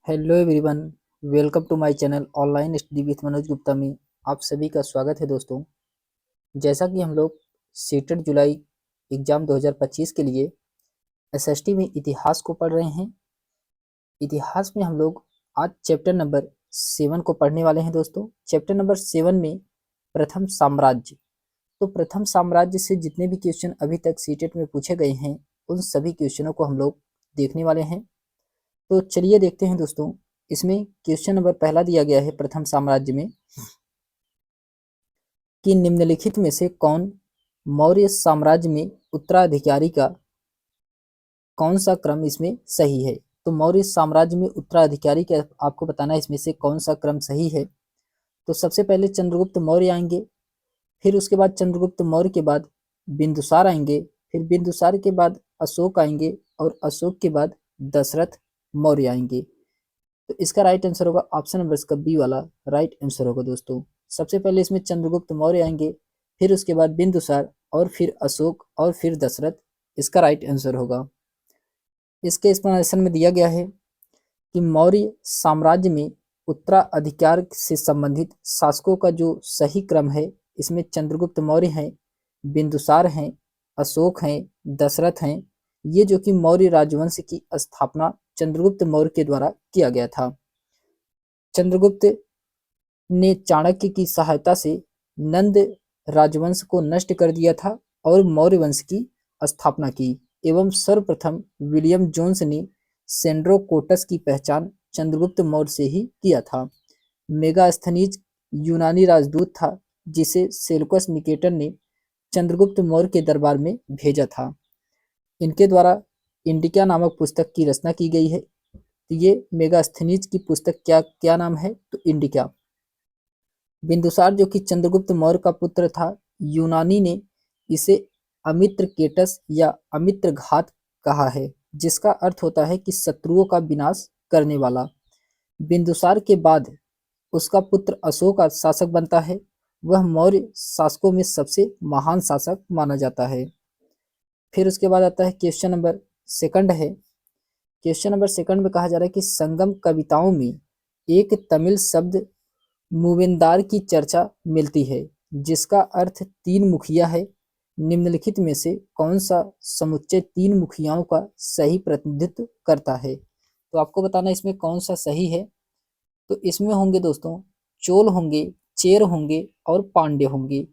Hello everyone, welcome to my channel online study with Manoj Gupta में आप सभी का स्वागत है दोस्तों। जैसा कि हम लोग सीटेट जुलाई एग्ज़ाम 2025 के लिए एसएसटी में इतिहास को पढ़ रहे हैं। इतिहास में हम लोग आज चैप्टर नंबर 7 को पढ़ने वाले हैं दोस्तों। चैप्टर नंबर 7 में प्रथम साम्राज्य। तो प्रथम साम्राज्य से जितने भी क्वेश्चन अभी तक सीटेट में पूछे गए हैं उन सभी क्वेश्चनों को हम लोग देखने वाले हैं। तो चलिए देखते हैं दोस्तों। इसमें क्वेश्चन नंबर पहला दिया गया है प्रथम साम्राज्य में कि निम्नलिखित में से कौन मौर्य साम्राज्य में उत्तराधिकारी का कौन सा क्रम इसमें सही है। तो मौर्य साम्राज्य में उत्तराधिकारी का आपको बताना है इसमें से कौन सा क्रम सही है। तो सबसे पहले चंद्रगुप्त मौर्य आएंगे, फिर उसके बाद चंद्रगुप्त मौर्य के बाद बिंदुसार आएंगे, फिर बिंदुसार के बाद अशोक आएंगे और अशोक के बाद दशरथ मौर्य आएंगे। तो इसका राइट आंसर होगा ऑप्शन नंबर इसका बी वाला राइट आंसर होगा दोस्तों। सबसे पहले इसमें चंद्रगुप्त मौर्य आएंगे, फिर उसके बाद बिंदुसार और फिर अशोक और फिर दशरथ, इसका राइट आंसर होगा। इसके एक्सप्लेनेशन में दिया गया है कि मौर्य साम्राज्य में उत्तराधिकार से संबंधित शासकों का जो सही क्रम है इसमें चंद्रगुप्त मौर्य हैं, बिंदुसार हैं, अशोक हैं, दशरथ हैं। ये जो कि मौर्य राजवंश की स्थापना चंद्रगुप्त मौर्य के द्वारा किया गया था। चंद्रगुप्त ने चाणक्य की सहायता से नंद राजवंश को नष्ट कर दिया था और मौर्य वंश की स्थापना की एवं सर्वप्रथम विलियम जोन्स ने सेंड्रोकोटस की पहचान चंद्रगुप्त मौर्य से ही किया था। मेगास्थनीज यूनानी राजदूत था जिसे सेल्यूकस निकेटर ने चंद्रगुप्त मौर्य के दरबार में भेजा था। इनके द्वारा इंडिका नामक पुस्तक की रचना की गई है। तो ये मेगास्थनीज की पुस्तक क्या नाम है, तो इंडिका। बिंदुसार जो कि चंद्रगुप्त मौर्य का पुत्र था, यूनानी ने इसे अमित्र केटस या अमित्र घात कहा है, जिसका अर्थ होता है कि शत्रुओं का विनाश करने वाला। बिंदुसार के बाद उसका पुत्र अशोक शासक बनता है। वह मौर्य शासकों में सबसे महान शासक माना जाता है। फिर उसके बाद आता है क्वेश्चन नंबर सेकंड है। क्वेश्चन नंबर सेकंड में कहा जा रहा है कि संगम कविताओं में एक तमिल शब्द मूवेंदार की चर्चा मिलती है जिसका अर्थ तीन मुखिया है। निम्नलिखित में से कौन सा समुच्चय तीन मुखियाओं का सही प्रतिनिधित्व करता है। तो आपको बताना इसमें कौन सा सही है। तो इसमें होंगे दोस्तों चोल होंगे, चेर होंगे और पांड्य होंगे।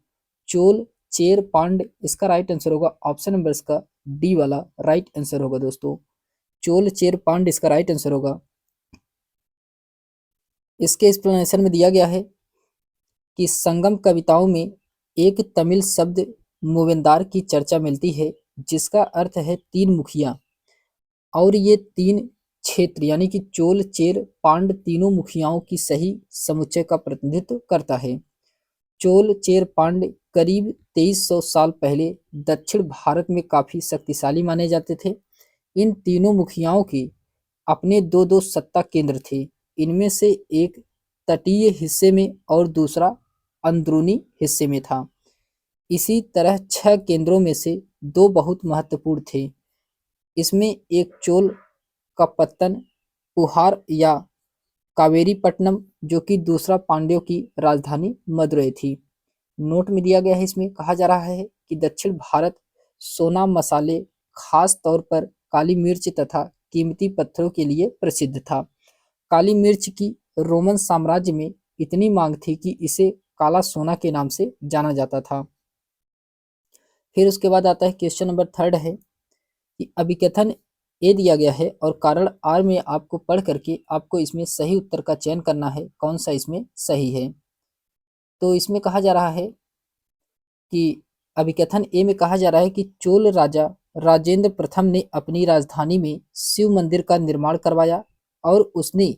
चोल, चेर, पांड्य, इसका राइट आंसर होगा ऑप्शन नंबर इसका डी वाला राइट आंसर होगा दोस्तों। चोल, चेर, पांड्य इसका राइट आंसर होगा। इसके एक्सप्लेनेशन में दिया गया है कि संगम कविताओं में एक तमिल शब्द मूवेंदार की चर्चा मिलती है जिसका अर्थ है तीन मुखिया, और ये तीन क्षेत्र यानी कि चोल, चेर, पांड्य तीनों मुखियाओं की सही समुच्चय का प्रतिनिधित्व करता है। चोल, चेर, पांड्य करीब 2300 साल पहले दक्षिण भारत में काफी शक्तिशाली माने जाते थे। इन तीनों मुखियाओं के अपने दो दो सत्ता केंद्र थे। इनमें से एक तटीय हिस्से में और दूसरा अंदरूनी हिस्से में था। इसी तरह 6 केंद्रों में से 2 बहुत महत्वपूर्ण थे। इसमें एक चोल का पत्तन पुहार या कावेरीपट्टनम, जो कि दूसरा पांड्यों की राजधानी मदुरै थी। नोट में दिया गया है, इसमें कहा जा रहा है कि दक्षिण भारत सोना, मसाले, खास तौर पर काली मिर्च तथा कीमती पत्थरों के लिए प्रसिद्ध था। काली मिर्च की रोमन साम्राज्य में इतनी मांग थी कि इसे काला सोना के नाम से जाना जाता था। फिर उसके बाद आता है क्वेश्चन नंबर थर्ड है कि अभिकथन ए दिया गया है और कारण आर में आपको पढ़ करके आपको इसमें सही उत्तर का चयन करना है, कौन सा इसमें सही है। तो इसमें कहा जा रहा है कि अभिकथन ए में कहा जा रहा है कि चोल राजा राजेंद्र प्रथम ने अपनी राजधानी में शिव मंदिर का निर्माण करवाया और उसने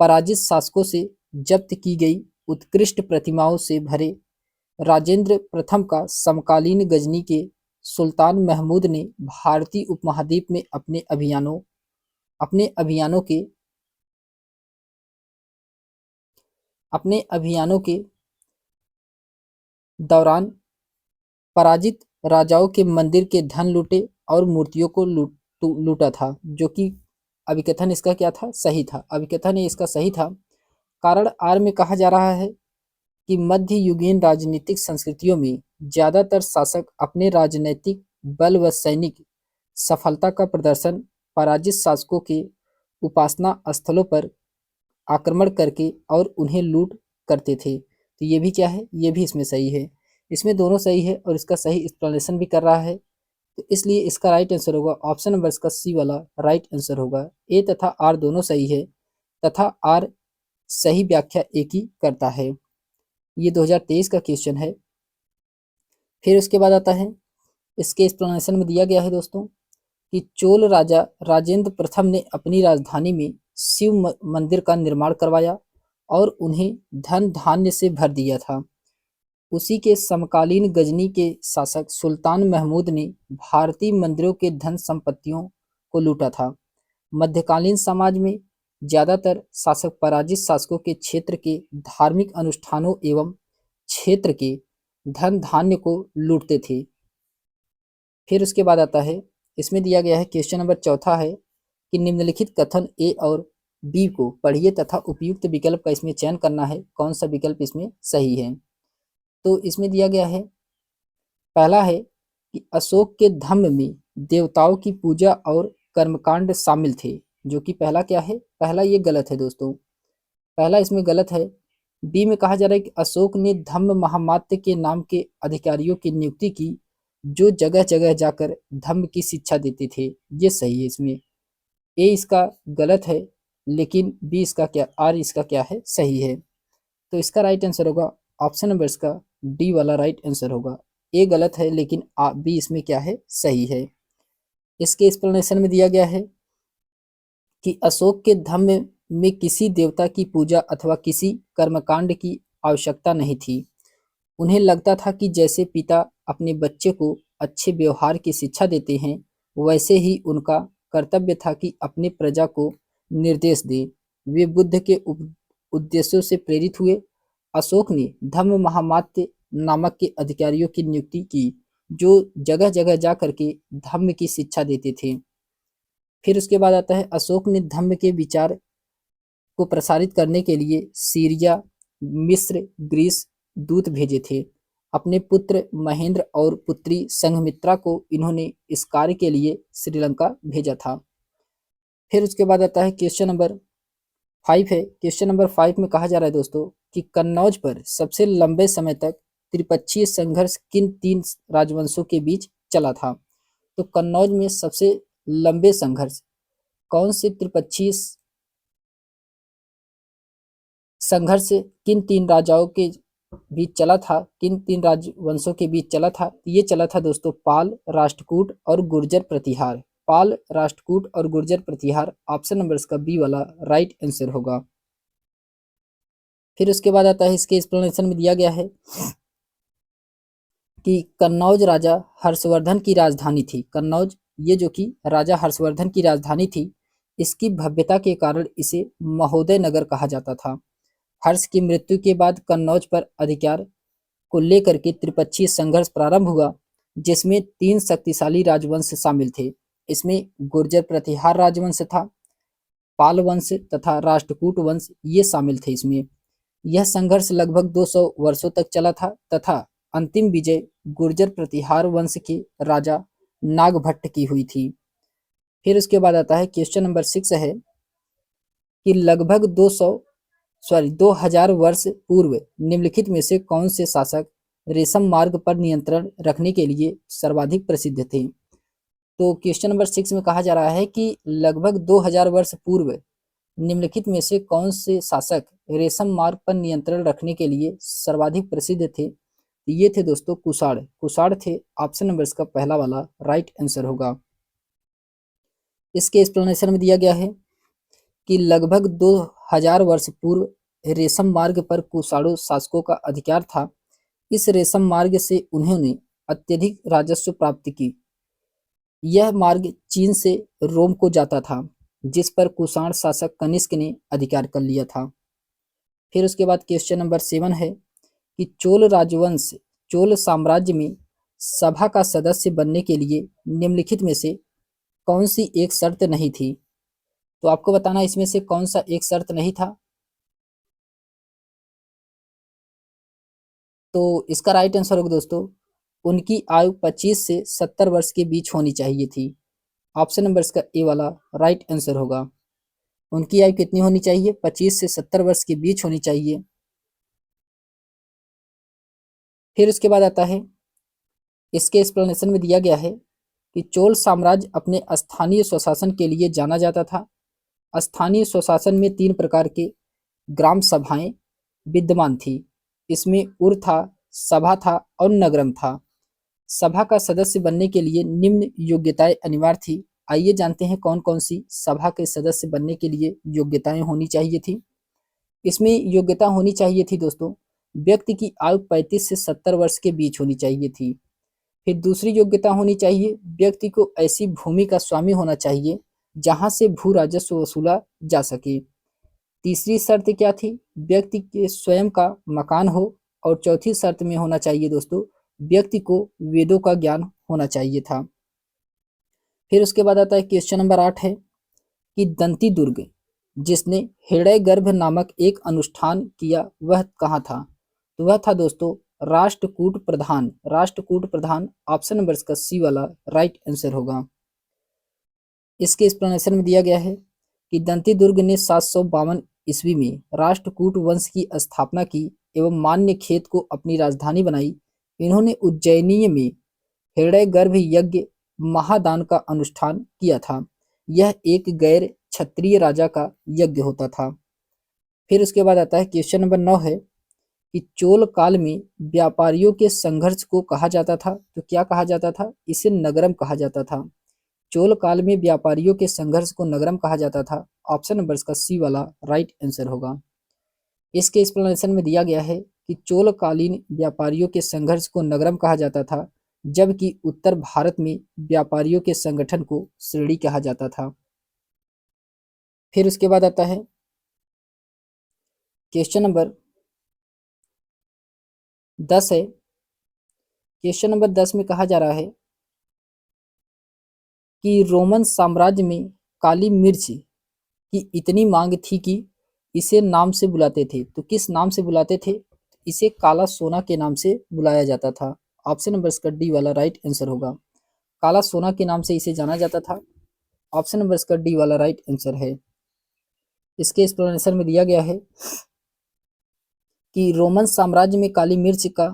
पराजित शासकों से जब्त की गई उत्कृष्ट प्रतिमाओं से भरे राजेंद्र प्रथम का समकालीन गजनी के सुल्तान महमूद ने भारतीय उपमहाद्वीप में अपने अभियानों के दौरान पराजित राजाओं के मंदिर के धन लूटे और मूर्तियों को लूटा था, जो कि अभिकथन इसका क्या था, सही था। अभिकथन इसका सही था। कारण आर में कहा जा रहा है कि मध्ययुगीन राजनीतिक संस्कृतियों में ज्यादातर शासक अपने राजनैतिक बल व सैनिक सफलता का प्रदर्शन पराजित शासकों के उपासना स्थलों पर आक्रमण करके और उन्हें लूट करते थे। तो ये भी क्या है, ये भी इसमें सही है। इसमें दोनों सही है और इसका सही एक्सप्लेनेशन भी कर रहा है। तो इसलिए इसका राइट आंसर होगा ऑप्शन नंबर इसका सी वाला राइट आंसर होगा। ए तथा आर दोनों सही है तथा आर सही व्याख्या एक ही करता है। ये 2023 का क्वेश्चन है। फिर उसके बाद आता है, इसके एक्सप्लेनेशन में दिया गया है दोस्तों कि चोल राजा राजेंद्र प्रथम ने अपनी राजधानी में शिव मंदिर का निर्माण करवाया और उन्हें धन धान्य से भर दिया था। उसी के समकालीन गजनी के शासक सुल्तान महमूद ने भारतीय मंदिरों के धन संपत्तियों को लूटा था। मध्यकालीन समाज में ज्यादातर शासक पराजित शासकों के क्षेत्र के धार्मिक अनुष्ठानों एवं क्षेत्र के धन धान्य को लूटते थे। फिर उसके बाद आता है, इसमें दिया गया है क्वेश्चन नंबर चौथा है कि निम्नलिखित कथन ए और बी को पढ़िए तथा उपयुक्त विकल्प का इसमें चयन करना है, कौन सा विकल्प इसमें सही है। तो इसमें दिया गया है, पहला है कि अशोक के धम्म में देवताओं की पूजा और कर्मकांड शामिल थे, जो कि पहला क्या है, पहला ये गलत है दोस्तों, पहला इसमें गलत है। बी में कहा जा रहा है कि अशोक ने धम्म महामात्य के नाम के अधिकारियों की नियुक्ति की जो जगह जगह जाकर धम्म की शिक्षा देते थे, ये सही है। इसमें ए इसका गलत है लेकिन बी इसका क्या, आर इसका क्या है, सही है। तो इसका राइट आंसर होगा ऑप्शन नंबर इसका डी वाला राइट आंसर होगा। ए गलत है लेकिन बी इसमें क्या है, सही है। इसके एक्सप्लेनेशन में दिया गया है कि अशोक के धम्म में किसी देवता की पूजा अथवा किसी कर्मकांड की आवश्यकता नहीं थी। उन्हें लगता था कि जैसे पिता अपने बच्चे को अच्छे व्यवहार की शिक्षा देते हैं, वैसे ही उनका कर्तव्य था कि अपने प्रजा को निर्देश दे। वे बुद्ध के उद्देश्यों से प्रेरित हुए। अशोक ने धम्म महामात्य नामक के अधिकारियों की नियुक्ति की जो जगह जगह जा करके धम्म की शिक्षा देते थे। फिर उसके बाद आता है, अशोक ने धम्म के विचार को प्रसारित करने के लिए सीरिया, मिस्र, ग्रीस दूत भेजे थे। अपने पुत्र महेंद्र और पुत्री संघमित्रा को इन्होंने इस कार्य के लिए श्रीलंका भेजा था। फिर उसके बाद आता है क्वेश्चन नंबर 5 है। क्वेश्चन नंबर 5 में कहा जा रहा है दोस्तों कि कन्नौज पर सबसे लंबे समय तक त्रिपक्षीय संघर्ष किन 3 राजवंशों के बीच चला था। तो कन्नौज में सबसे लंबे संघर्ष कौन से त्रिपक्षीय संघर्ष किन 3 राजाओं के बीच चला था, किन 3 राजवंशों के बीच चला था। ये चला था दोस्तों पाल, राष्ट्रकूट और गुर्जर प्रतिहार। पाल, राष्ट्रकूट और गुर्जर प्रतिहार, ऑप्शन नंबर इसका बी वाला राइट आंसर होगा। फिर उसके बाद आता है, इसके एक्सप्लेनेशन में दिया गया है कि कन्नौज राजा हर्षवर्धन की राजधानी थी। कन्नौज ये जो कि राजा हर्षवर्धन की राजधानी थी, इसकी भव्यता के कारण इसे महोदय नगर कहा जाता था। हर्ष की मृत्यु के बाद कन्नौज पर अधिकार को लेकर के त्रिपक्षीय संघर्ष प्रारंभ हुआ, जिसमें 3 शक्तिशाली राजवंश शामिल थे। इसमें गुर्जर प्रतिहार राजवंश था, पाल वंश तथा राष्ट्रकूट वंश ये शामिल थे इसमें। यह संघर्ष लगभग 200 वर्षों तक चला था तथा अंतिम विजय गुर्जर प्रतिहार वंश के राजा नागभट्ट की हुई थी। फिर उसके बाद आता है क्वेश्चन नंबर 6 है कि लगभग 2000 वर्ष पूर्व निम्नलिखित में से कौन से शासक रेशम मार्ग पर नियंत्रण रखने के लिए सर्वाधिक प्रसिद्ध थे। तो क्वेश्चन नंबर 6 में कहा जा रहा है कि लगभग 2000 वर्ष पूर्व निम्नलिखित में से कौन से शासक रेशम मार्ग पर नियंत्रण रखने के लिए सर्वाधिक प्रसिद्ध थे। ये थे दोस्तों कुषाण। कुषाण थे, ऑप्शन नंबर इसका पहला वाला राइट आंसर होगा। इसके एक्सप्लेनेशन में दिया गया है कि लगभग 2000 वर्ष पूर्व रेशम मार्ग पर कुषाणु शासकों का अधिकार था। इस रेशम मार्ग से उन्होंने अत्यधिक राजस्व प्राप्त की। यह मार्ग चीन से रोम को जाता था, जिस पर कुषाण शासक कनिष्क ने अधिकार कर लिया था। फिर उसके बाद क्वेश्चन नंबर 7 है कि चोल राजवंश चोल साम्राज्य में सभा का सदस्य बनने के लिए निम्नलिखित में से कौन सी एक शर्त नहीं थी। तो आपको बताना इसमें से कौन सा एक शर्त नहीं था। तो इसका राइट आंसर होगा दोस्तों, उनकी आयु 25 से 70 वर्ष के बीच होनी चाहिए थी। ऑप्शन नंबर इसका ए वाला राइट आंसर होगा। उनकी आयु कितनी होनी चाहिए? 25 से 70 वर्ष के बीच होनी चाहिए। फिर उसके बाद आता है, इसके एक्सप्लेनेशन में दिया गया है कि चोल साम्राज्य अपने स्थानीय स्वशासन के लिए जाना जाता था। स्थानीय स्वशासन में 3 प्रकार के ग्राम सभाएं विद्यमान थी। इसमें उर था, सभा था और नगरम था। सभा का सदस्य बनने के लिए निम्न योग्यताएं अनिवार्य थी। आइए जानते हैं कौन कौन सी सभा के सदस्य बनने के लिए योग्यताएं होनी चाहिए थी। इसमें योग्यता होनी चाहिए थी दोस्तों, व्यक्ति की आयु 35 से 70 वर्ष के बीच होनी चाहिए थी। फिर दूसरी योग्यता होनी चाहिए, व्यक्ति को ऐसी भूमि का स्वामी होना चाहिए जहां से भू राजस्व वसूला जा सके। तीसरी शर्त क्या थी? व्यक्ति के स्वयं का मकान हो। और चौथी शर्त में होना चाहिए दोस्तों, व्यक्ति को वेदों का ज्ञान होना चाहिए था। फिर उसके बाद आता है क्वेश्चन नंबर 8 है कि दंती दुर्ग जिसने हृदय गर्भ नामक एक अनुष्ठान किया वह कहाँ था? तो वह था दोस्तों राष्ट्रकूट प्रधान। राष्ट्रकूट प्रधान ऑप्शन नंबर इसका सी वाला राइट आंसर होगा। इसके एक्सप्लेनेशन में दिया गया है कि दंती दुर्ग ने 752 ईस्वी में राष्ट्रकूट वंश की स्थापना की एवं मान्य खेत को अपनी राजधानी बनाई। इन्होंने उज्जैनी में हृदय गर्भ यज्ञ महादान का अनुष्ठान किया था। यह एक गैर क्षत्रिय राजा का यज्ञ होता था। फिर उसके बाद आता है क्वेश्चन नंबर 9 है कि चोल काल में व्यापारियों के संघर्ष को कहा जाता था। तो क्या कहा जाता था? इसे नगरम कहा जाता था। चोल काल में व्यापारियों के संघर्ष को नगरम कहा जाता था। ऑप्शन नंबर इसका सी वाला राइट आंसर होगा। इसके एक्सप्लेनेशन में दिया गया है कि चोल कालीन व्यापारियों के संघर्ष को नगरम कहा जाता था, जबकि उत्तर भारत में व्यापारियों के संगठन को श्रेणी कहा जाता था। फिर उसके बाद आता है क्वेश्चन नंबर 10 है। क्वेश्चन नंबर 10 में कहा जा रहा है कि रोमन साम्राज्य में काली मिर्च की इतनी मांग थी कि इसे नाम से बुलाते थे। तो किस नाम से बुलाते थे? इसे काला सोना के नाम से बुलाया जाता था। ऑप्शन नंबर इसका डी वाला राइट आंसर होगा। काला सोना के नाम से इसे जाना जाता था। ऑप्शन नंबर इसका डी वाला राइट आंसर है। इसके एक्सप्लेनेशन में दिया गया है कि रोमन साम्राज्य में काली मिर्च का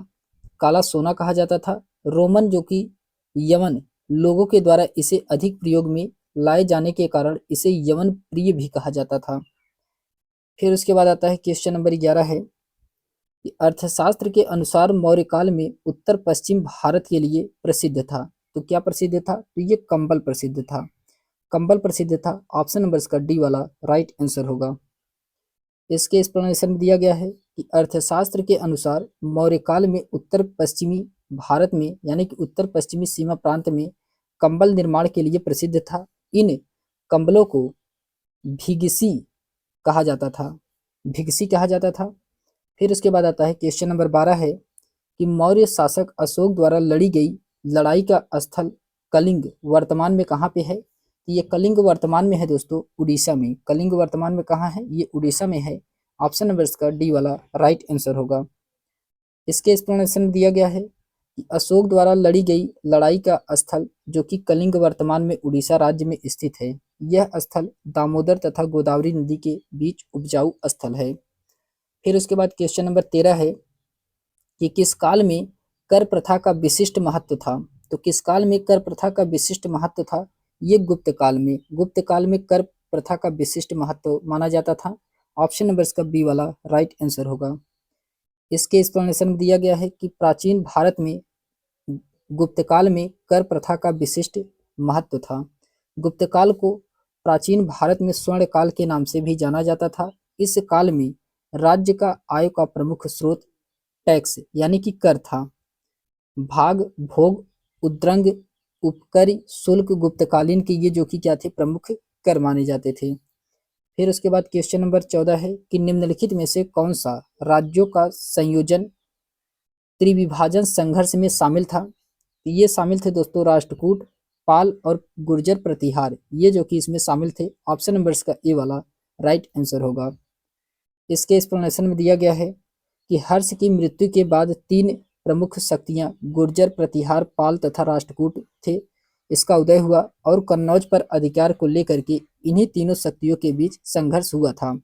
काला सोना कहा जाता था। रोमन जो कि यमन लोगों के द्वारा इसे अधिक प्रयोग में लाए जाने के कारण इसे यमन प्रिय भी कहा जाता था। फिर उसके बाद आता है क्वेश्चन नंबर 11 है कि अर्थशास्त्र के अनुसार मौर्य काल में उत्तर पश्चिम भारत के लिए प्रसिद्ध था। तो क्या प्रसिद्ध था? तो ये कंबल प्रसिद्ध था। कंबल प्रसिद्ध था। ऑप्शन नंबर इसका डी वाला राइट आंसर होगा। इसके एक्सप्लेनेशन में दिया गया है कि अर्थशास्त्र के अनुसार मौर्य काल में उत्तर पश्चिमी भारत में यानी कि उत्तर पश्चिमी सीमा प्रांत में कंबल निर्माण के लिए प्रसिद्ध था। इन कंबलों को भिगसी कहा जाता था। भिगसी कहा जाता था। फिर उसके बाद आता है क्वेश्चन नंबर 12 है कि मौर्य शासक अशोक द्वारा लड़ी गई लड़ाई का स्थल कलिंग वर्तमान में कहाँ पे है? ये कलिंग वर्तमान में है दोस्तों उड़ीसा में। कलिंग वर्तमान में कहाँ है? ये उड़ीसा में है। ऑप्शन नंबर इसका डी वाला राइट आंसर होगा। इसके एक्सप्लेनेशन दिया गया है कि अशोक द्वारा लड़ी गई लड़ाई का स्थल जो कि कलिंग वर्तमान में उड़ीसा राज्य में स्थित है, यह स्थल दामोदर तथा गोदावरी नदी के बीच उपजाऊ स्थल है। फिर उसके बाद क्वेश्चन नंबर 13 है कि किस काल में कर प्रथा का विशिष्ट महत्व था? तो किस काल में कर प्रथा का विशिष्ट महत्व था? ये गुप्त काल में। गुप्त काल में कर प्रथा का विशिष्ट महत्व माना जाता था। ऑप्शन नंबर इसका बी वाला राइट आंसर होगा। इसके एक्सप्लेनेशन में दिया गया है कि प्राचीन भारत में गुप्त काल में कर प्रथा का विशिष्ट महत्व था। गुप्त काल को प्राचीन भारत में स्वर्ण काल के नाम से भी जाना जाता था। इस काल में राज्य का आय का प्रमुख स्रोत टैक्स यानी कि कर था। भाग, भोग, उद्रंग, उपकर, शुल्क गुप्तकालीन के ये जो कि क्या थे? प्रमुख कर माने जाते थे। फिर उसके बाद क्वेश्चन नंबर 14 है कि निम्नलिखित में से कौन सा राज्यों का संयोजन त्रिविभाजन संघर्ष में शामिल था? ये शामिल थे दोस्तों राष्ट्रकूट, पाल और गुर्जर प्रतिहार, ये जो कि इसमें शामिल थे। ऑप्शन नंबर इसका ए वाला राइट आंसर होगा। इसके एक्सप्लेनेशन में दिया गया है कि हर्ष की मृत्यु के बाद तीन प्रमुख शक्तियां गुर्जर, प्रतिहार, पाल तथा राष्ट्रकूट थे। इसका उदय हुआ और कन्नौज पर अधिकार को लेकर के इन्हीं तीनों शक्तियों के बीच संघर्ष हुआ था।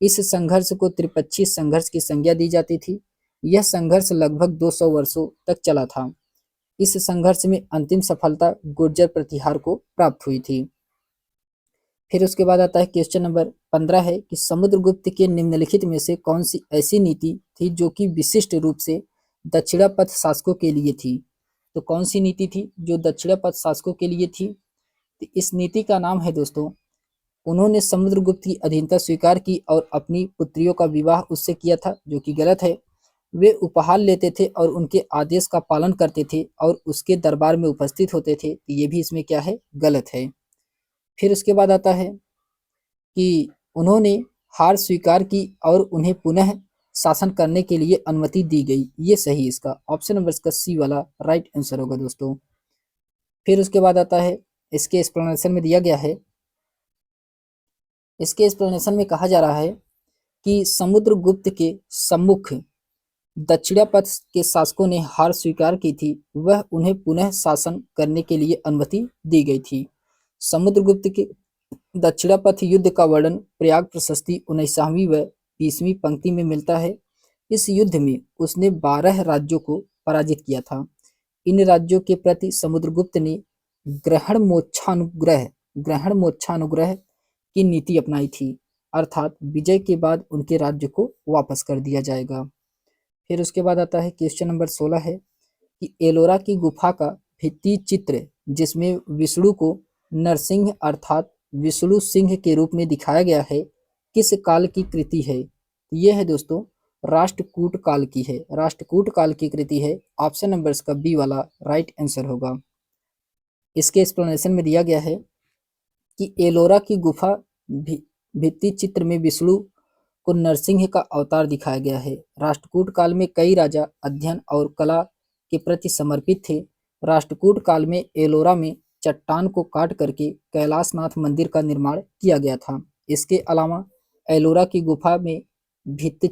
इस संघर्ष को त्रिपक्षीय संघर्ष की संज्ञा दी जाती थी। यह संघर्ष लगभग 200 वर्षों तक चला था। इस संघर्ष में अंतिम सफलता गुर्जर प्रतिहार को प्राप्त हुई थी। फिर उसके बाद आता है क्वेश्चन नंबर 15 है कि समुद्रगुप्त के निम्नलिखित में से कौन सी ऐसी नीति थी जो कि विशिष्ट रूप से दक्षिणापथ शासकों के लिए थी। तो कौन सी नीति थी जो दक्षिणापथ शासकों के लिए थी। तो इस नीति का नाम है दोस्तों, उन्होंने समुद्रगुप्त की अधीनता स्वीकार की और अपनी पुत्रियों का विवाह उससे किया था, जो कि गलत है। वे उपहार लेते थे और उनके आदेश का पालन करते थे और उसके दरबार में उपस्थित होते थे, तो ये भी इसमें क्या है, गलत है। फिर उसके बाद आता है कि उन्होंने हार स्वीकार की और उन्हें पुनः शासन करने के लिए अनुमति दी गई, ये सही इसका ऑप्शन नंबर इसका सी वाला राइट आंसर होगा दोस्तों। फिर उसके बाद आता है, इसके एक्सप्लेनेशन में दिया गया है, इसके एक्सप्लेनेशन में कहा जा रहा है कि समुद्रगुप्त के सम्मुख दक्षिणापथ के शासकों ने हार स्वीकार की थी, वह उन्हें पुनः शासन करने के लिए अनुमति दी गई थी। समुद्रगुप्त के दक्षिणापथ युद्ध का वर्णन प्रयाग प्रशस्ति 19वीं व 20वीं पंक्ति में मिलता है। इस युद्ध में उसने 12 राज्यों को पराजित किया था। इन राज्यों के प्रति समुद्रगुप्त ने ग्रहण मोक्षानुग्रह की नीति अपनाई थी, अर्थात विजय के बाद उनके राज्य को वापस कर दिया जाएगा। फिर उसके बाद आता है क्वेश्चन नंबर 16 है कि एलोरा की गुफा का भित्ति चित्र जिसमें विष्णु को नरसिंह अर्थात विष्णु सिंह के रूप में दिखाया गया है, किस काल की कृति है। यह है दोस्तों राष्ट्रकूट काल की है, राष्ट्रकूट काल की कृति है। ऑप्शन नंबर इसका बी वाला राइट आंसर होगा। इसके एक्सप्लेनेशन में दिया गया है कि एलोरा की गुफा भित्ति चित्र में विष्णु को नरसिंह का अवतार दिखाया गया है। राष्ट्रकूट काल में कई राजा अध्ययन और कला के प्रति समर्पित थे। राष्ट्रकूट काल में एलोरा में चट्टान को काट करके कैलाशनाथ मंदिर का निर्माण किया गया था। इसके अलावा एलोरा की गुफा में भित्ति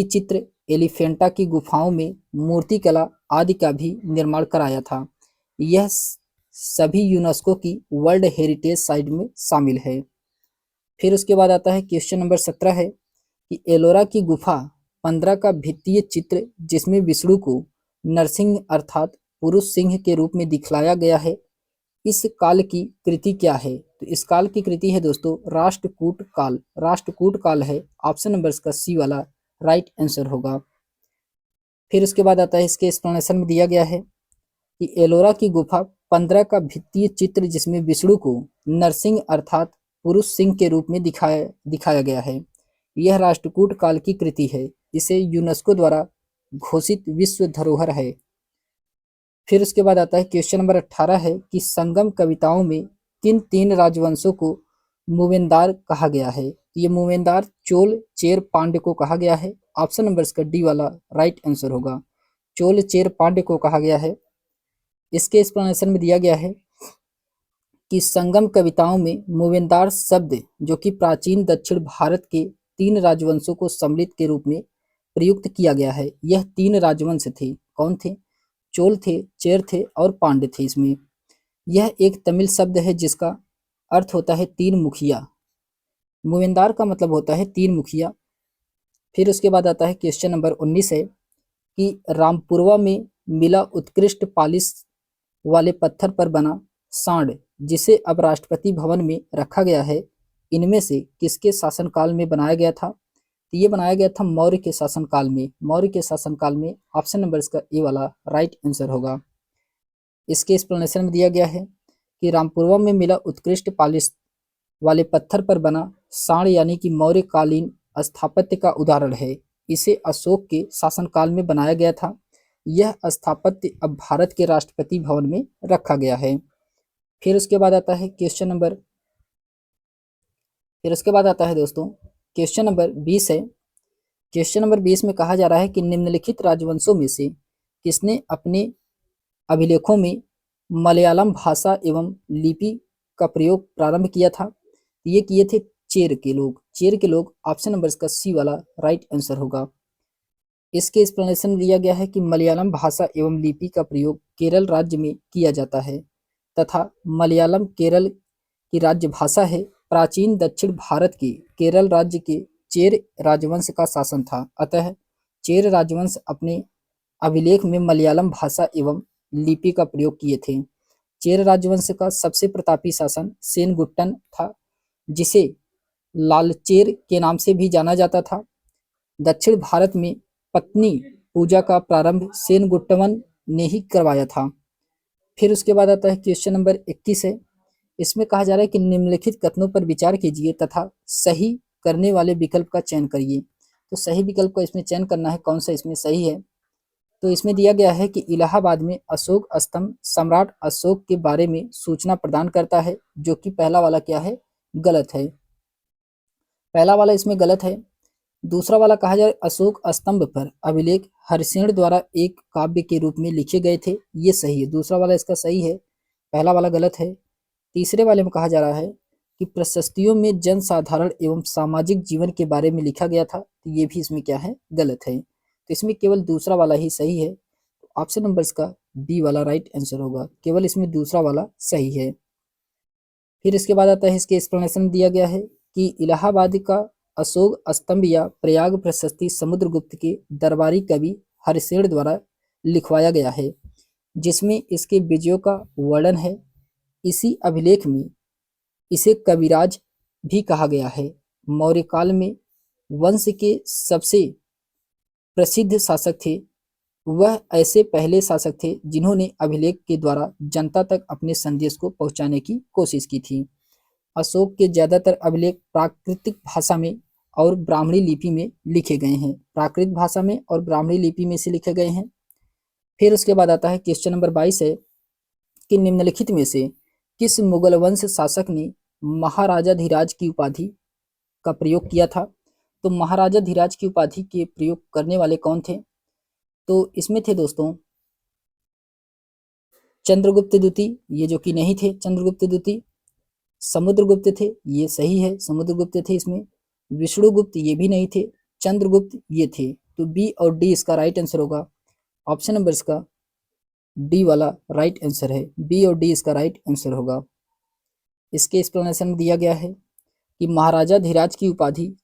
चित्र, एलिफेंटा की गुफाओं में मूर्ति कला आदि का भी निर्माण कराया था। यह सभी यूनेस्को की वर्ल्ड हेरिटेज साइट में शामिल है। फिर उसके बाद आता है क्वेश्चन नंबर 17 है कि एलोरा की गुफा 15 का भित्तीय चित्र जिसमें विष्णु को नरसिंह अर्थात पुरुष सिंह के रूप में दिखलाया गया है, इस काल की कृति क्या है। तो इस काल की कृति है दोस्तों राष्ट्रकूट काल, राष्ट्रकूट काल है। ऑप्शन नंबर इसका सी वाला राइट आंसर होगा। फिर उसके बाद आता है, इसके एक्सप्लेनेशन में दिया गया है कि एलोरा की गुफा 15 का भित्तीय चित्र जिसमें विष्णु को नरसिंह अर्थात पुरुष सिंह के रूप में दिखाया गया है, यह राष्ट्रकूट काल की कृति है। इसे यूनेस्को द्वारा घोषित विश्व धरोहर है। फिर उसके बाद आता है क्वेश्चन नंबर 18 है कि संगम कविताओं में किन तीन राजवंशों को मूवेंदार कहा गया है। ये मूवेंदार चोल, चेर, पांड्य को कहा गया है। ऑप्शन नंबर इसका डी वाला राइट आंसर होगा। चोल, चेर, पांड्य को कहा गया है। इसके एक्सप्लेनेशन में दिया गया है कि संगम कविताओं में मूवेंदार शब्द जो कि प्राचीन दक्षिण भारत के 3 राजवंशों को सम्मिलित के रूप में प्रयुक्त किया गया है। यह 3 राजवंश थे, कौन थे, चोल थे, चेर थे और पांड्य थे। इसमें यह एक तमिल शब्द है जिसका अर्थ होता है 3 मुखिया। मूवेंदार का मतलब होता है 3 मुखिया। फिर उसके बाद आता है क्वेश्चन नंबर 19 है कि रामपुरवा में मिला उत्कृष्ट पालिश वाले पत्थर पर बना सांड जिसे अब राष्ट्रपति भवन में रखा गया है, इनमें से किसके शासनकाल में बनाया गया था। तो ये बनाया गया था मौर्य के शासनकाल में, मौर्य के शासनकाल में। ऑप्शन नंबर इसका ए वाला राइट आंसर होगा। इसके एक्सप्लेनेशन में दिया गया है कि रामपुरवा में मिला उत्कृष्ट पालिश वाले पत्थर पर बना सांड यानी कि मौर्यकालीन स्थापत्य का उदाहरण है। इसे अशोक के शासनकाल में बनाया गया था। यह स्थापत्य अब भारत के राष्ट्रपति भवन में रखा गया है। फिर उसके बाद आता है दोस्तों क्वेश्चन नंबर 20 है। क्वेश्चन नंबर 20 में कहा जा रहा है कि निम्नलिखित राजवंशों में से किसने अपने अभिलेखों में मलयालम भाषा एवं लिपि का प्रयोग प्रारंभ किया था? ये किए थे चेर के लोग। चेर के लोग, ऑप्शन नंबर इसका सी वाला राइट आंसर होगा। इसके एक्सप्लेनेशन दिया गया है कि मलयालम भाषा एवं लिपि का प्रयोग केरल राज्य में किया जाता है तथा मलयालम केरल की राज्य भाषा है। प्राचीन दक्षिण भारत के केरल राज्य के चेर राजवंश का शासन था, अतः चेर राजवंश अपने अभिलेख में मलयालम भाषा एवं लिपि का प्रयोग किए थे। चेर राजवंश का सबसे प्रतापी शासन सेनगुट्टन था, जिसे लालचेर के नाम से भी जाना जाता था। दक्षिण भारत में पत्नी पूजा का प्रारंभ सेनगुट्टवन ने ही करवाया था। फिर उसके बाद आता है क्वेश्चन नंबर 21 है। इसमें कहा जा रहा है कि निम्नलिखित कथनों पर विचार कीजिए तथा सही करने वाले विकल्प का चयन करिए। तो सही विकल्प का इसमें चयन करना है, कौन सा इसमें सही है। तो इसमें दिया गया है कि इलाहाबाद में अशोक स्तंभ सम्राट अशोक के बारे में सूचना प्रदान करता है, जो कि पहला वाला क्या है, गलत है। पहला वाला इसमें गलत है। दूसरा वाला कहा जाए अशोक स्तंभ पर अभिलेख हरिसेन द्वारा एक काव्य के रूप में लिखे गए थे, ये सही है। दूसरा वाला इसका सही है, पहला वाला गलत है। तीसरे वाले में कहा जा रहा है कि प्रशस्तियों में जनसाधारण एवं सामाजिक जीवन के बारे में लिखा गया था, तो ये भी इसमें क्या है, गलत है। तो इसमें केवल दूसरा वाला ही सही है। तो ऑप्शन नंबर इसका बी वाला राइट आंसर होगा, केवल इसमें दूसरा वाला सही है। फिर इसके बाद आता है, इसके एक्सप्लेनेशन दिया गया है कि इलाहाबाद का अशोक स्तंभ या प्रयाग प्रशस्ति समुद्रगुप्त के दरबारी कवि हरिसेन द्वारा लिखवाया गया है, जिसमें इसके विजयों का वर्णन है। इसी अभिलेख में इसे कविराज भी कहा गया है। मौर्य काल में वंश के सबसे प्रसिद्ध शासक थे। वह ऐसे पहले शासक थे जिन्होंने अभिलेख के द्वारा जनता तक अपने संदेश को पहुंचाने की कोशिश की थी। अशोक के ज्यादातर अभिलेख प्राकृतिक भाषा में और ब्राह्मणी लिपि में लिखे गए हैं। प्राकृत भाषा में और ब्राह्मणी लिपि में से लिखे गए हैं। फिर उसके बाद आता है क्वेश्चन नंबर 22 है कि निम्नलिखित में से किस मुगल वंश शासक ने महाराजा धीराज की उपाधि का प्रयोग किया था? तो महाराजा धीराज की उपाधि के प्रयोग करने वाले कौन थे? तो इसमें थे दोस्तों चंद्रगुप्त द्वितीय, ये जो कि नहीं थे चंद्रगुप्त द्वितीय। समुद्रगुप्त थे, ये सही है, समुद्रगुप्त थे इसमें। विष्णुगुप्त, ये भी नहीं थे। चंद्रगुप्त, ये थे। तो बी और डी इसका राइट आंसर होगा। ऑप्शन नंबर इसका डी वाला राइट आंसर है। बी और डी इसका राइट आंसर होगा। इसके एक्सप्लेनेशन दिया गया है कि महाराजा धीराज की उपाधि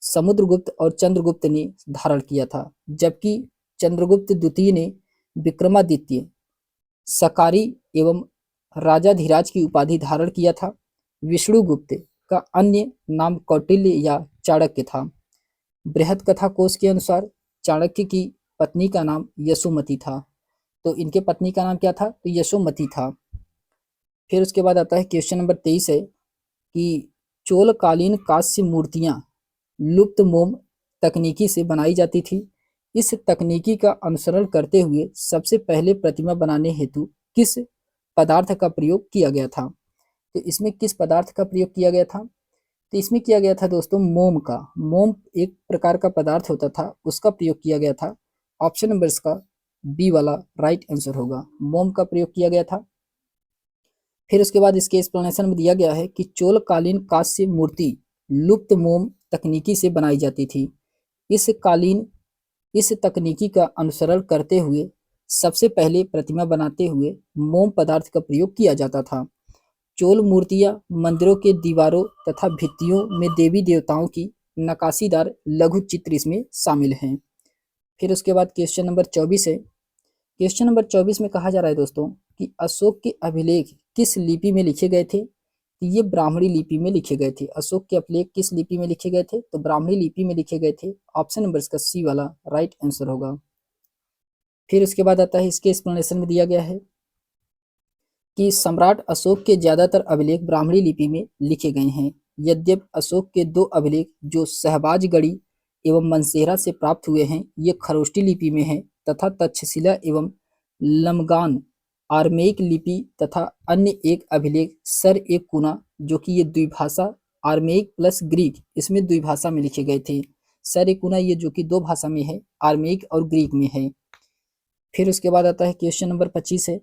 समुद्रगुप्त और चंद्रगुप्त ने धारण किया था, जबकि चंद्रगुप्त द्वितीय ने विक्रमादित्य सकारी एवं राजा धीराज की उपाधि धारण किया था। विष्णुगुप्त का अन्य नाम कौटिल्य या चाणक्य था। बृहद कथा कोश के अनुसार चाणक्य की पत्नी का नाम यशोमती था। तो इनके पत्नी का नाम क्या था? तो यशोमती था। फिर उसके बाद आता है क्वेश्चन नंबर 23 है कि चोलकालीन कांस्य मूर्तियां लुप्त मोम तकनीकी से बनाई जाती थी। इस तकनीकी का अनुसरण करते हुए सबसे पहले प्रतिमा बनाने हेतु किस पदार्थ का प्रयोग किया गया था? तो इसमें किस पदार्थ का प्रयोग किया गया था? तो इसमें किया गया था दोस्तों मोम का। मोम एक प्रकार का पदार्थ होता था, उसका प्रयोग किया गया था। ऑप्शन नंबर इसका बी वाला राइट आंसर होगा। मोम का प्रयोग किया गया था। फिर उसके बाद इसके एक्सप्लेनेशन में दिया गया है कि चोलकालीन कांस्य मूर्ति लुप्त मोम तकनीकी से बनाई जाती थी। इस तकनीकी का अनुसरण करते हुए सबसे पहले प्रतिमा बनाते हुए मोम पदार्थ का प्रयोग किया जाता था। चोल मूर्तियां मंदिरों के दीवारों तथा भित्तियों में देवी देवताओं की नकाशीदार लघु चित्र इसमें शामिल हैं। फिर उसके बाद क्वेश्चन नंबर 24 है। क्वेश्चन नंबर 24 में कहा जा रहा है दोस्तों कि अशोक के अभिलेख किस लिपि में लिखे गए थे? ये ब्राह्मणी लिपि में लिखे गए थे। अशोक के अभिलेख किस लिपि में लिखे गए थे? तो ब्राह्मणी लिपि में लिखे गए थे। ऑप्शन नंबर इसका सी वाला राइट आंसर होगा। फिर उसके बाद आता है, इसके एक्सप्लेनेशन में दिया गया है कि सम्राट अशोक के ज्यादातर अभिलेख ब्राह्मणी लिपि में लिखे गए हैं। यद्यपि अशोक के 2 अभिलेख जो शहबाजगढ़ी एवं मनसेरा से प्राप्त हुए हैं, ये खरोष्टी लिपि में हैं तथा तक्षशिला एवं लमगान आर्मेइक लिपि तथा अन्य एक अभिलेख सर ए कुना, जो कि ये द्विभाषा आर्मेइक प्लस ग्रीक, इसमें द्विभाषा में लिखे गए थे। सर ए कुना ये जो कि 2 भाषा में है, आर्मेइक और ग्रीक में है। फिर उसके बाद आता है क्वेश्चन नंबर 25 है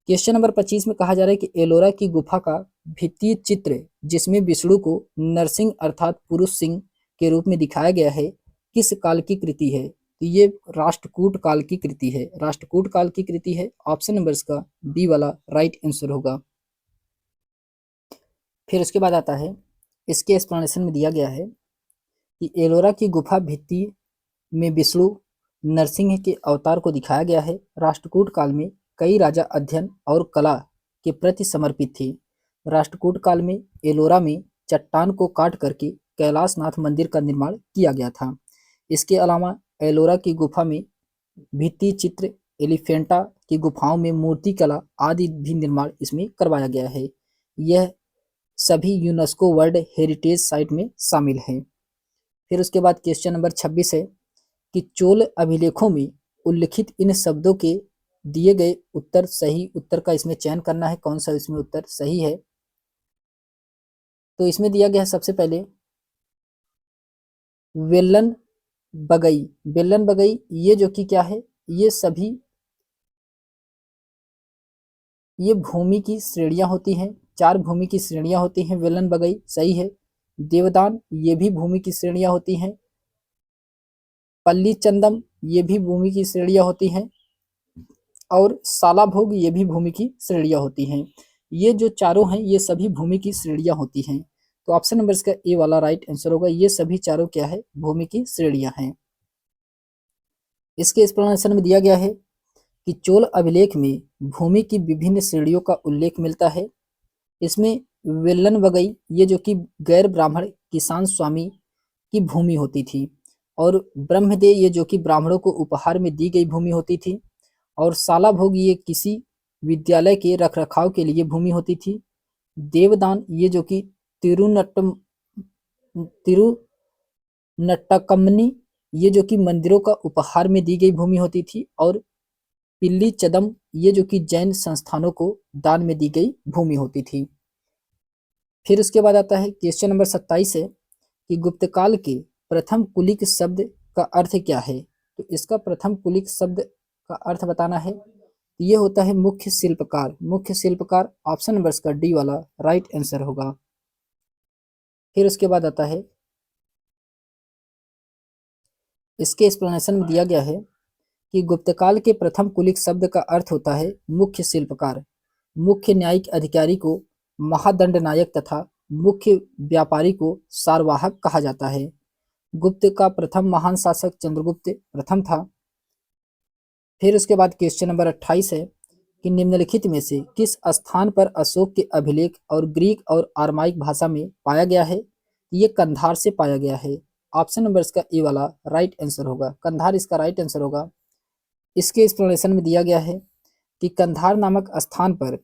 क्वेश्चन नंबर 25 में कहा जा रहा है कि एलोरा की गुफा का भित्ति चित्र जिसमें विष्णु को नरसिंह अर्थात पुरुष सिंह के रूप में दिखाया गया है, किस काल की कृति है? तो ये राष्ट्रकूट काल की कृति है। राष्ट्रकूट काल की कृति है। ऑप्शन नंबर इसका बी वाला राइट आंसर होगा। फिर उसके बाद आता है, इसके एक्सप्लेनेशन में दिया गया है कि एलोरा की गुफा भित्ति में विष्णु नरसिंह के अवतार को दिखाया गया है। राष्ट्रकूट काल में कई राजा अध्ययन और कला के प्रति समर्पित थे। राष्ट्रकूट काल में एलोरा में चट्टान को काट करके कैलाशनाथ मंदिर का निर्माण किया गया था। इसके अलावा एलोरा की गुफा में भित्ति चित्र, एलिफेंटा की गुफाओं में मूर्ति कला आदि भी निर्माण इसमें करवाया गया है। यह सभी यूनेस्को वर्ल्ड हेरिटेज साइट में शामिल हैं। फिर उसके बाद क्वेश्चन नंबर 26 है कि चोल अभिलेखों में उल्लिखित इन शब्दों के दिए गए उत्तर सही उत्तर का इसमें चयन करना है। कौन सा इसमें उत्तर सही है? तो इसमें दिया गया है सबसे पहले वेलन बगई। वेलन बगई ये जो कि क्या है, ये सभी ये भूमि की श्रेणियां होती हैं। 4 भूमि की श्रेणियां होती हैं। वेलन बगई सही है। देवदान ये भी भूमि की श्रेणियां होती हैं। पल्ली चंदम ये भी भूमि की श्रेणियां होती हैं। और साला भोग ये भी भूमि की श्रेणियां होती हैं। ये जो चारों हैं ये सभी भूमि की श्रेणियां होती हैं। तो ऑप्शन नंबर इसका ए वाला राइट आंसर होगा। ये सभी चारों क्या है, भूमि की श्रेणियां हैं। इसके एक्सप्लेनेशन में दिया गया है कि चोल अभिलेख में भूमि की विभिन्न श्रेणियों का उल्लेख मिलता है। इसमें वेल्लन वगई ये जो कि गैर ब्राह्मण किसान स्वामी की भूमि होती थी, और ब्रह्मदे ये जो कि ब्राह्मणों को उपहार में दी गई भूमि होती थी, और साला भोग ये किसी विद्यालय के रखरखाव के लिए भूमि होती थी। देवदान ये जो कि तिरुनट्टकम्मनी ये जो कि मंदिरों का उपहार में दी गई भूमि होती थी, और पिल्ली चदम ये जो कि जैन संस्थानों को दान में दी गई भूमि होती थी। फिर उसके बाद आता है क्वेश्चन नंबर 27 है कि गुप्तकाल के प्रथम कुलिक शब्द का अर्थ क्या है? तो इसका प्रथम कुलिक शब्द का अर्थ बताना है। ये होता है मुख्य शिल्पकार। मुख्य शिल्पकार ऑप्शन नंबर का डी वाला राइट आंसर होगा। फिर उसके बाद आता है, इसके एक्सप्लेनेशन में दिया गया है कि गुप्तकाल के प्रथम कुलिक शब्द का अर्थ होता है मुख्य शिल्पकार। मुख्य न्यायिक अधिकारी को महादंड नायक तथा मुख्य व्यापारी को सारवाहक कहा जाता है। गुप्त का प्रथम महान शासक चंद्रगुप्त प्रथम था। फिर उसके बाद क्वेश्चन नंबर 28 है कि निम्नलिखित में से किस स्थान पर अशोक के अभिलेख और ग्रीक और आरमाइक भाषा में पाया गया है? ये कंधार से पाया गया है। ऑप्शन नंबर इसका ए वाला राइट आंसर होगा। कंधार इसका राइट आंसर होगा। इसके एक्सप्लेनेशन में दिया गया है कि कंधार नामक स्थान पर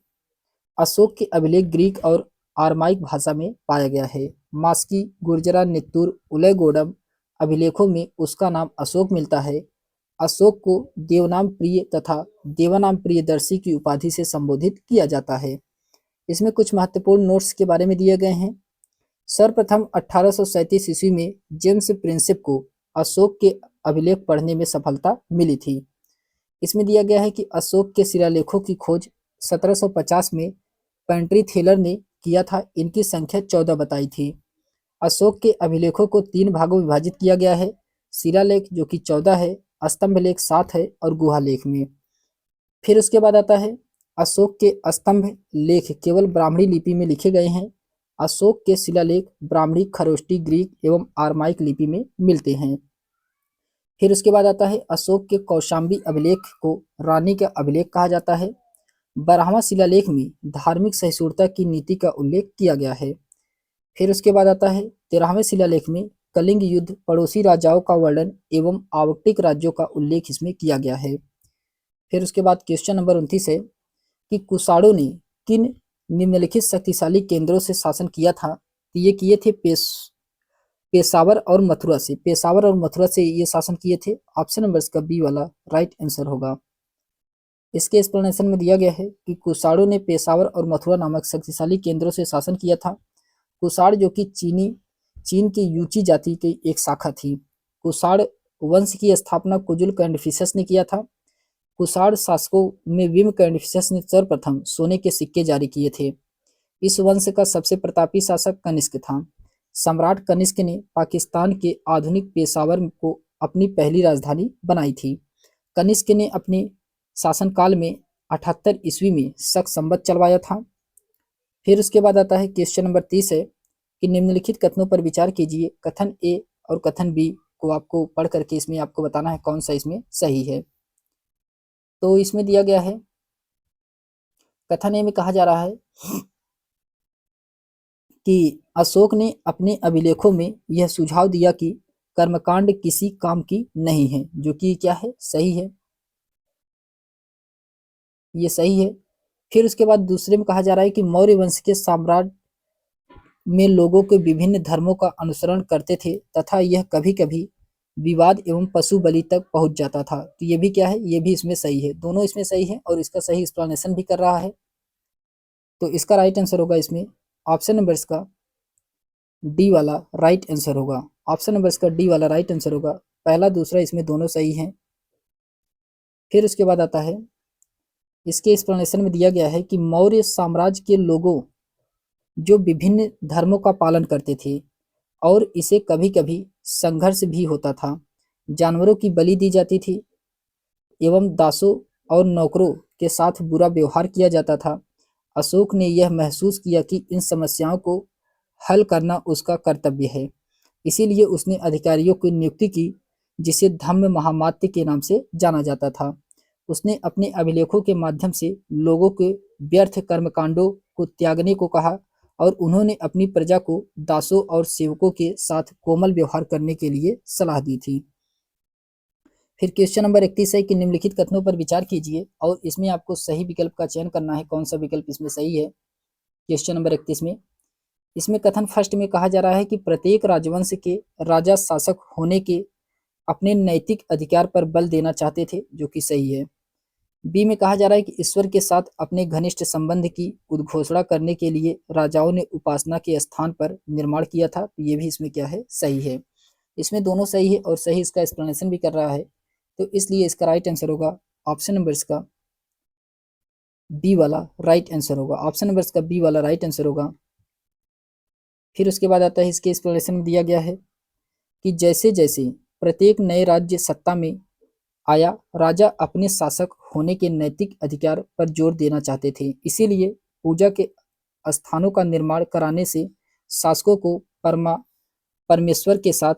अशोक के अभिलेख ग्रीक और आरमाइक भाषा में पाया गया है। मास्की, गुर्जरा, नित्तूर, उलयगोडम अभिलेखों में उसका नाम अशोक मिलता है। अशोक को देवनाम प्रिय तथा देवानाम प्रियदर्शी की उपाधि से संबोधित किया जाता है। इसमें कुछ महत्वपूर्ण नोट्स के बारे में दिए गए हैं। सर्वप्रथम 1837 ईस्वी में जेम्स प्रिंसेप को अशोक के अभिलेख पढ़ने में सफलता मिली थी। इसमें दिया गया है कि अशोक के शिलालेखों की खोज 1750 में पेंट्री थेलर ने किया था। इनकी संख्या 14 बताई थी। अशोक के अभिलेखों को 3 भागों में विभाजित किया गया है। शिलालेख जो कि 14 है, स्तंभ लेख 7 है और गुहा लेख में। फिर उसके बाद आता है, अशोक के स्तंभ लेख केवल ब्राह्मणी लिपि में लिखे गए हैं। अशोक के शिलालेख ब्राह्मणी, खरोष्टी, ग्रीक एवं आरमाइक लिपि में मिलते हैं। फिर उसके बाद आता है, अशोक के कौशाम्बी अभिलेख को रानी का अभिलेख कहा जाता है। 12वां शिलालेख में धार्मिक सहिष्णुता की नीति का उल्लेख किया गया है। फिर उसके बाद आता है, 13वें शिलालेख में कलिंग युद्ध, पड़ोसी राजाओं का वर्णन एवं आवक्टिक राज्यों का उल्लेख इसमें किया गया है। फिर उसके बाद क्वेश्चन नंबर 29 है कि कुषाणों ने किन निम्नलिखित शक्तिशाली केंद्रों से शासन किया था? ये किए थे पेशावर और मथुरा से। पेशावर और मथुरा से ये शासन किए थे। ऑप्शन नंबर इसका बी वाला राइट आंसर होगा। इसके एक्सप्लेनेशन में दिया गया है कि कुषाणों ने पेशावर और मथुरा नामक शक्तिशाली केंद्रों से शासन किया था। कुषाण जो कि चीन की यूची जाति की एक शाखा थी। कुषाण वंश की स्थापना कुजुल कैंडफिसस ने किया था। कुषाण शासकों में विम कैडफिसस ने सर्वप्रथम सोने के सिक्के जारी किए थे। इस वंश का सबसे प्रतापी शासक कनिष्क था। सम्राट कनिष्क ने पाकिस्तान के आधुनिक पेशावर को अपनी पहली राजधानी बनाई थी। कनिष्क ने अपने शासनकाल में 78 ईस्वी में शक संवत चलवाया था। फिर उसके बाद आता है क्वेश्चन नंबर 30 है कि निम्नलिखित कथनों पर विचार कीजिए। कथन ए और कथन बी को आपको पढ़ करके इसमें आपको बताना है कौन सा इसमें सही है। तो इसमें दिया गया है, कथन ए में कहा जा रहा है कि अशोक ने अपने अभिलेखों में यह सुझाव दिया कि कर्मकांड किसी काम की नहीं है, जो कि क्या है, सही है, ये सही है। फिर उसके बाद दूसरे में कहा जा रहा है कि मौर्य वंश के सम्राट में लोगों के विभिन्न धर्मों का अनुसरण करते थे तथा यह कभी-कभी विवाद एवं पशु बलि तक पहुंच जाता था। तो ये भी क्या है, ये भी इसमें सही है, दोनों इसमें सही है और इसका सही एक्सप्लेनेशन भी कर रहा है। तो इसका राइट आंसर होगा इसमें ऑप्शन नंबर इसका डी वाला राइट आंसर होगा। ऑप्शन नंबर इसका डी वाला राइट आंसर होगा। पहला दूसरा इसमें दोनों सही हैं। फिर उसके बाद आता है, इसके एक्सप्लेनेशन में दिया गया है कि मौर्य साम्राज्य के लोगों जो विभिन्न धर्मों का पालन करते थे और इसे कभी-कभी संघर्ष भी होता था। जानवरों की बलि दी जाती थी एवं दासों और नौकरों के साथ बुरा व्यवहार किया जाता था। अशोक ने यह महसूस किया कि इन समस्याओं को हल करना उसका कर्तव्य है। इसीलिए उसने अधिकारियों की नियुक्ति की, जिसे धम्म महामात्य के नाम से जाना जाता था। उसने अपने अभिलेखों के माध्यम से लोगों के व्यर्थ कर्मकांडों को त्यागने को कहा और उन्होंने अपनी प्रजा को दासों और सेवकों के साथ कोमल व्यवहार करने के लिए सलाह दी थी। फिर क्वेश्चन नंबर 31 है कि निम्नलिखित कथनों पर विचार कीजिए और इसमें आपको सही विकल्प का चयन करना है, कौन सा विकल्प इसमें सही है। क्वेश्चन नंबर 31 में इसमें कथन फर्स्ट में कहा जा रहा है कि प्रत्येक राजवंश के राजा शासक होने के अपने नैतिक अधिकार पर बल देना चाहते थे, जो कि सही है। बी में कहा जा रहा है कि ईश्वर के साथ अपने घनिष्ठ संबंध की उद्घोषणा करने के लिए राजाओं ने उपासना के स्थान पर निर्माण किया था, तो ये भी इसमें क्या है, सही है। इसमें दोनों सही है और सही इसका एक्सप्लेनेशन भी कर रहा है, तो इसलिए इसका राइट आंसर होगा ऑप्शन नंबर इसका बी वाला राइट आंसर होगा। ऑप्शन नंबर इसका बी वाला राइट आंसर होगा। फिर उसके बाद आता है, इसके एक्सप्लेनेशन में दिया गया है कि जैसे जैसे प्रत्येक नए राज्य सत्ता में आया, राजा अपने शासक होने के नैतिक अधिकार पर जोर देना चाहते थे। इसीलिए पूजा के स्थानों का निर्माण कराने से शासकों को परमेश्वर के साथ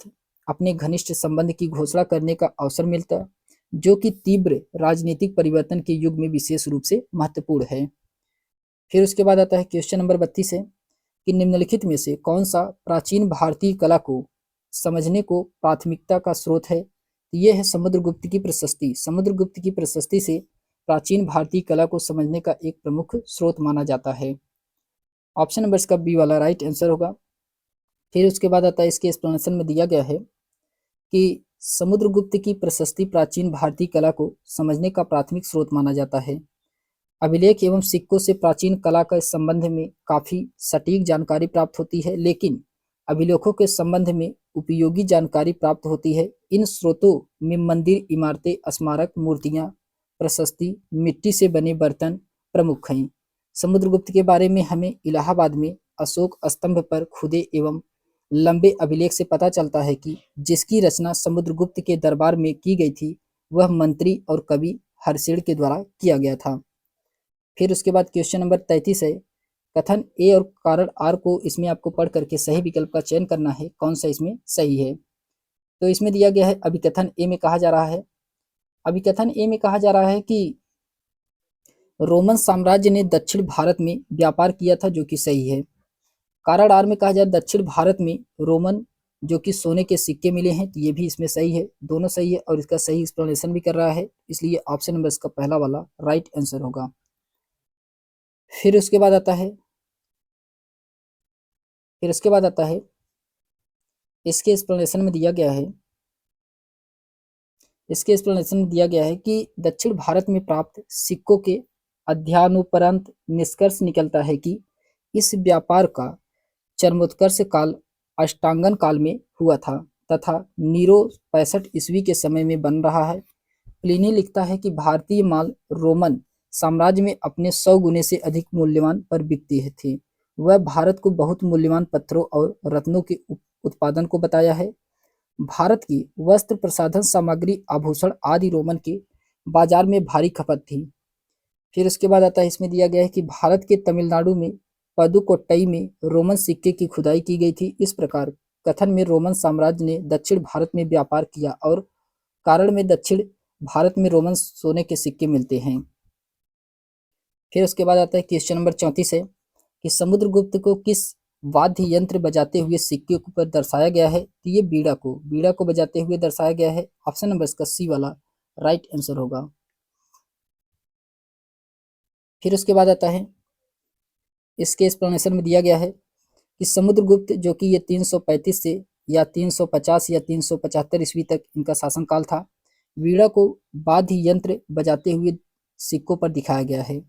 अपने घनिष्ठ संबंध की घोषणा करने का अवसर मिलता, जो कि तीव्र राजनीतिक परिवर्तन के युग में विशेष रूप से महत्वपूर्ण है। फिर उसके बाद आता है क्वेश्चन नंबर 32 है कि निम्नलिखित में से कौन सा प्राचीन भारतीय कला को समझने को प्राथमिकता का स्रोत है। यह है समुद्रगुप्त की प्रशस्ति। समुद्रगुप्त की प्रशस्ति से प्राचीन भारतीय कला को समझने का एक प्रमुख स्रोत माना जाता है। ऑप्शन नंबर इसका बी वाला राइट आंसर होगा। फिर उसके बाद आता है, इसके एक्सप्लेनेशन में दिया गया है कि समुद्रगुप्त की प्रशस्ति प्राचीन भारतीय कला को समझने का प्राथमिक स्रोत माना जाता है। अभिलेख एवं सिक्कों से प्राचीन कला के संबंध में काफी सटीक जानकारी प्राप्त होती है, लेकिन अभिलेखों के संबंध में उपयोगी जानकारी प्राप्त होती है। इन स्रोतों में मंदिर, इमारतें, स्मारक, मूर्तियां, प्रशस्ति, मिट्टी से बने बर्तन प्रमुख हैं। समुद्रगुप्त के बारे में हमें इलाहाबाद में अशोक स्तंभ पर खुदे एवं लंबे अभिलेख से पता चलता है कि जिसकी रचना समुद्रगुप्त के दरबार में की गई थी, वह मंत्री और कवि हर्षेण के द्वारा किया गया था। फिर उसके बाद क्वेश्चन नंबर 33 है, कथन ए और कारण आर को इसमें आपको पढ़ करके सही विकल्प का चयन करना है, कौन सा इसमें सही है। तो इसमें दिया गया है, अभिकथन ए में कहा जा रहा है, अभिकथन ए में कहा जा रहा है कि रोमन साम्राज्य ने दक्षिण भारत में व्यापार किया था, जो कि सही है। कारण आर में कहा जाए दक्षिण भारत में रोमन जो कि सोने के सिक्के मिले हैं, तो ये भी इसमें सही है, दोनों सही है और इसका सही एक्सप्लेनेशन भी कर रहा है, इसलिए ऑप्शन नंबर इसका पहला वाला राइट आंसर होगा। फिर उसके बाद आता है, इसके एक्सप्लेनेशन में दिया गया है, इसके एक्सप्लेनेशन में दिया गया है कि दक्षिण भारत में प्राप्त सिक्कों के अध्ययनोपरांत निष्कर्ष निकलता है कि इस व्यापार का चरमोत्कर्ष काल अष्टांगन काल में हुआ था तथा नीरो 65 ईस्वी के समय में बन रहा है। प्लिनी लिखता है कि भारतीय माल रोमन साम्राज्य में अपने 100 गुने से अधिक मूल्यवान पर बिकती थी। वह भारत को बहुत मूल्यवान पत्थरों और रत्नों के उत्पादन को बताया है। भारत की वस्त्र प्रसाधन सामग्री आभूषण आदि रोमन के बाजार में भारी खपत थी। फिर उसके बाद आता है, इसमें दिया गया है कि भारत के तमिलनाडु में पदुकोट्टई में रोमन सिक्के की खुदाई की गई थी। इस प्रकार कथन में रोमन साम्राज्य ने दक्षिण भारत में व्यापार किया और कारण में दक्षिण भारत में रोमन सोने के सिक्के मिलते हैं। फिर उसके बाद आता है क्वेश्चन नंबर 34 है कि समुद्रगुप्त को किस वाद्य यंत्र बजाते हुए सिक्के पर दर्शाया गया है? तो ये बीड़ा को बजाते हुए दर्शाया गया है। ऑप्शन नंबर इसका सी वाला राइट आंसर होगा। फिर उसके बाद आता है, इसके एक्सप्लेनेशन में दिया गया है कि समुद्रगुप्त जो कि ये 335 से या 350 या 375 ईस्वी तक इनका शासनकाल था, वीणा को वाद्य यंत्र बजाते हुए सिक्कों पर दिखाया गया है।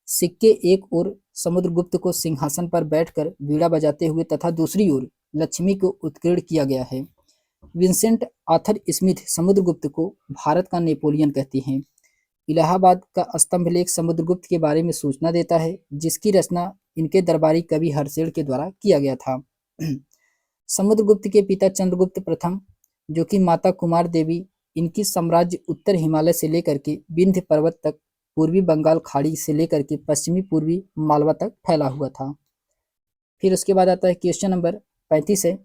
सिक्के एक ओर समुद्रगुप्त को सिंहासन पर बैठकर वीणा बजाते हुए तथा दूसरी ओर लक्ष्मी को उत्कीर्ण किया गया है। विंसेंट आर्थर स्मिथ समुद्रगुप्त को भारत का नेपोलियन कहते हैं। इलाहाबाद का स्तंभ लेख समुद्रगुप्त के बारे में सूचना देता है, जिसकी रचना इनके दरबारी कवि हर्षेल के द्वारा किया गया था। समुद्रगुप्त के पिता चंद्रगुप्त प्रथम, जो कि माता कुमार देवी, इनकी साम्राज्य उत्तर हिमालय से लेकर के विंध्य पर्वत तक, पूर्वी बंगाल खाड़ी से लेकर के पश्चिमी पूर्वी मालवा तक फैला हुआ था। फिर उसके बाद आता है क्वेश्चन नंबर 35 है।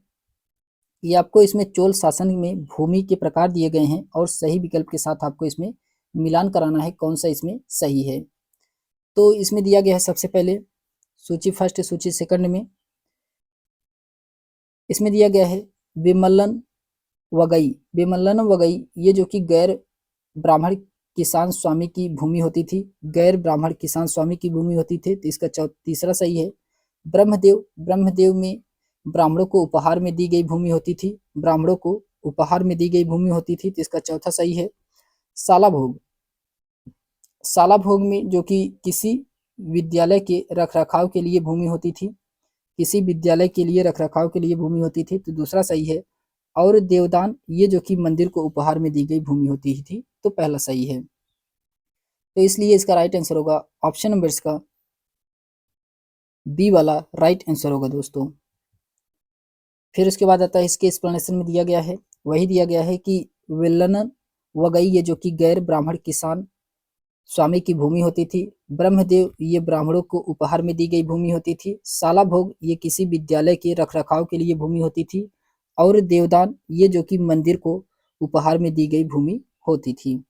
ये आपको इसमें चोल शासन में भूमि के प्रकार दिए गए हैं और सही विकल्प के साथ आपको इसमें मिलान कराना है कौन सा इसमें सही है। तो इसमें दिया गया है सबसे पहले सूची फर्स्ट, सूची सेकंड में इसमें दिया गया है विमलन वगई, ये जो कि गैर ब्राह्मण किसान स्वामी की भूमि होती थी, गैर ब्राह्मण किसान स्वामी की भूमि होती थी। तो इसका तीसरा सही है। ब्रह्मदेव में ब्राह्मणों को उपहार में दी गई भूमि होती थी, ब्राह्मणों को उपहार में दी गई भूमि होती थी। तो इसका चौथा सही है। साला भोग में जो कि किसी विद्यालय के रखरखाव के लिए भूमि होती थी, किसी विद्यालय के लिए रखरखाव के लिए भूमि होती थी। तो दूसरा सही है। और देवदान, ये जो कि मंदिर को उपहार में दी गई भूमि होती थी। तो पहला सही है। तो इसलिए इसका राइट आंसर होगा ऑप्शन नंबर इसका बी वाला राइट आंसर होगा दोस्तों। फिर उसके बाद आता है, इसके एक्सप्लेनेशन में दिया गया है, वही दिया गया है कि विल्लन वगई, ये जो कि गैर ब्राह्मण किसान स्वामी की भूमि होती थी। ब्रह्मदेव, ये ब्राह्मणों को उपहार में दी गई भूमि होती थी। साला भोग, ये किसी विद्यालय के रखरखाव के लिए भूमि होती थी। और देवदान, ये जो कि मंदिर को उपहार में दी गई भूमि होती थी।